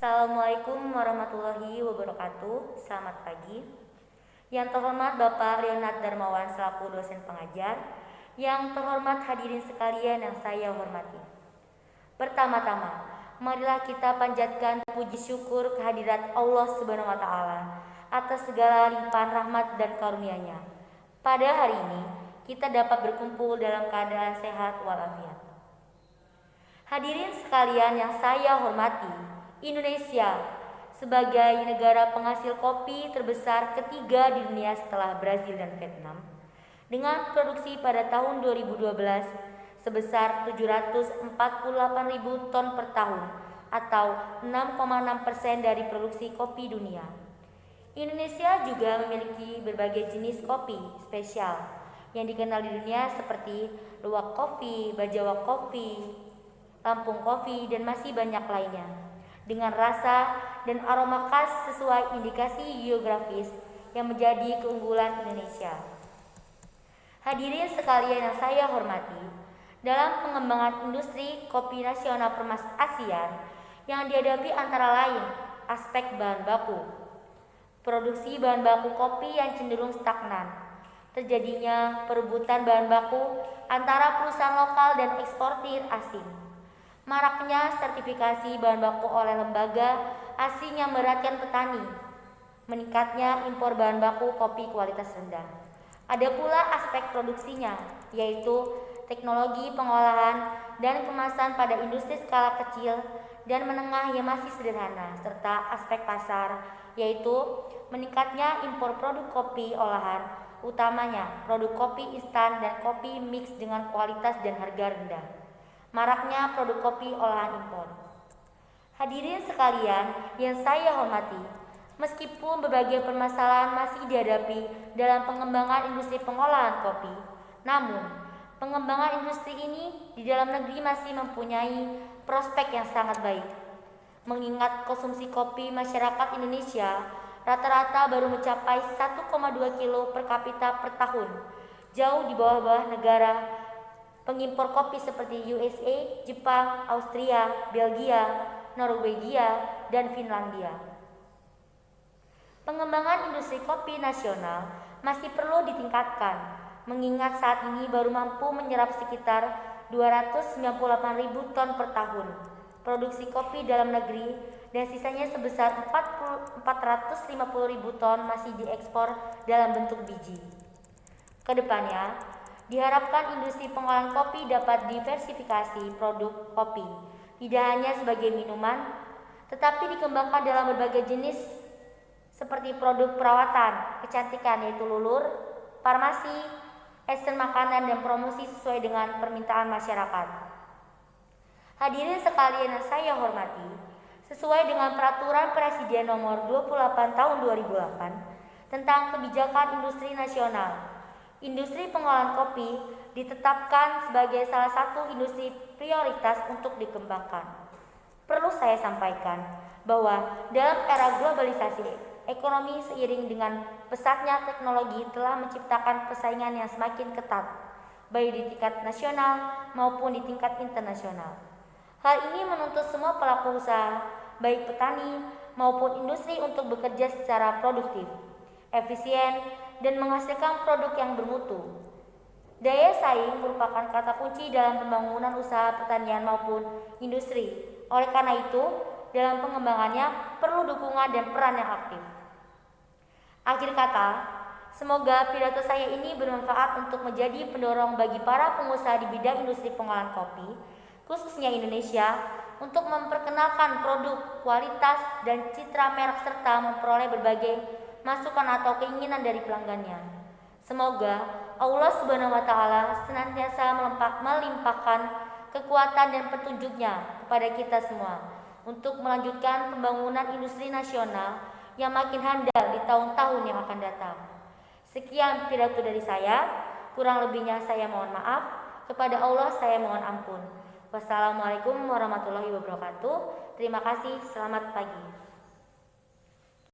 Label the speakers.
Speaker 1: Assalamualaikum warahmatullahi wabarakatuh. Selamat pagi. Yang terhormat Bapak Leonard Darmawan selaku dosen pengajar, yang terhormat hadirin sekalian yang saya hormati. Pertama-tama, marilah kita panjatkan puji syukur kehadirat Allah Subhanahu wa taala atas segala limpahan rahmat dan karunia-Nya. Pada hari ini, kita dapat berkumpul dalam keadaan sehat walafiat. Hadirin sekalian yang saya hormati, Indonesia sebagai negara penghasil kopi terbesar ketiga di dunia setelah Brazil dan Vietnam, dengan produksi pada tahun 2012 sebesar 748.000 ton per tahun atau 6,6% dari produksi kopi dunia. Indonesia juga memiliki berbagai jenis kopi spesial yang dikenal di dunia seperti luwak kopi, bajawak kopi, Lampung kopi, dan masih banyak lainnya, dengan rasa dan aroma khas sesuai indikasi geografis yang menjadi keunggulan Indonesia. Hadirin sekalian yang saya hormati, dalam pengembangan industri kopi nasional Permas ASEAN yang dihadapi antara lain aspek bahan baku, produksi bahan baku kopi yang cenderung stagnan, terjadinya perebutan bahan baku antara perusahaan lokal dan eksportir asing, maraknya sertifikasi bahan baku oleh lembaga asing yang memberatkan petani, meningkatnya impor bahan baku kopi kualitas rendah. Ada pula aspek produksinya, yaitu teknologi pengolahan dan kemasan pada industri skala kecil dan menengah yang masih sederhana, serta aspek pasar, yaitu meningkatnya impor produk kopi olahan, utamanya produk kopi instan dan kopi mix dengan kualitas dan harga rendah, maraknya produk kopi olahan impor. Hadirin sekalian yang saya hormati, meskipun berbagai permasalahan masih dihadapi dalam pengembangan industri pengolahan kopi, namun pengembangan industri ini di dalam negeri masih mempunyai prospek yang sangat baik. Mengingat konsumsi kopi masyarakat Indonesia rata-rata baru mencapai 1,2 kilo per kapita per tahun, jauh di bawah negara pengimpor kopi seperti USA, Jepang, Austria, Belgia, Norwegia, dan Finlandia. Pengembangan industri kopi nasional masih perlu ditingkatkan, mengingat saat ini baru mampu menyerap sekitar 298.000 ton per tahun produksi kopi dalam negeri, dan sisanya sebesar 450.000 ton masih diekspor dalam bentuk biji. Kedepannya, diharapkan industri pengolahan kopi dapat diversifikasi produk kopi, tidak hanya sebagai minuman, tetapi dikembangkan dalam berbagai jenis seperti produk perawatan, kecantikan yaitu lulur, farmasi, esen makanan, dan promosi sesuai dengan permintaan masyarakat. Hadirin sekalian yang saya hormati, sesuai dengan Peraturan Presiden Nomor 28 Tahun 2008 tentang Kebijakan Industri Nasional, industri pengolahan kopi ditetapkan sebagai salah satu industri prioritas untuk dikembangkan. Perlu saya sampaikan bahwa dalam era globalisasi ekonomi seiring dengan pesatnya teknologi telah menciptakan persaingan yang semakin ketat, baik di tingkat nasional maupun di tingkat internasional. Hal ini menuntut semua pelaku usaha, baik petani maupun industri, untuk bekerja secara produktif, efisien, dan menghasilkan produk yang bermutu. Daya saing merupakan kata kunci dalam pembangunan usaha pertanian maupun industri. Oleh karena itu, dalam pengembangannya perlu dukungan dan peran yang aktif. Akhir kata, semoga pidato saya ini bermanfaat untuk menjadi pendorong bagi para pengusaha di bidang industri pengolahan kopi, khususnya Indonesia, untuk memperkenalkan produk, kualitas, dan citra merek serta memperoleh berbagai masukan atau keinginan dari pelanggannya. Semoga Allah Subhanahu wa taala senantiasa melimpahkan kekuatan dan petunjuknya kepada kita semua untuk melanjutkan pembangunan industri nasional yang makin handal di tahun-tahun yang akan datang. Sekian pidato dari saya, kurang lebihnya saya mohon maaf. Kepada Allah saya mohon ampun. Wassalamualaikum warahmatullahi wabarakatuh. Terima kasih, selamat pagi.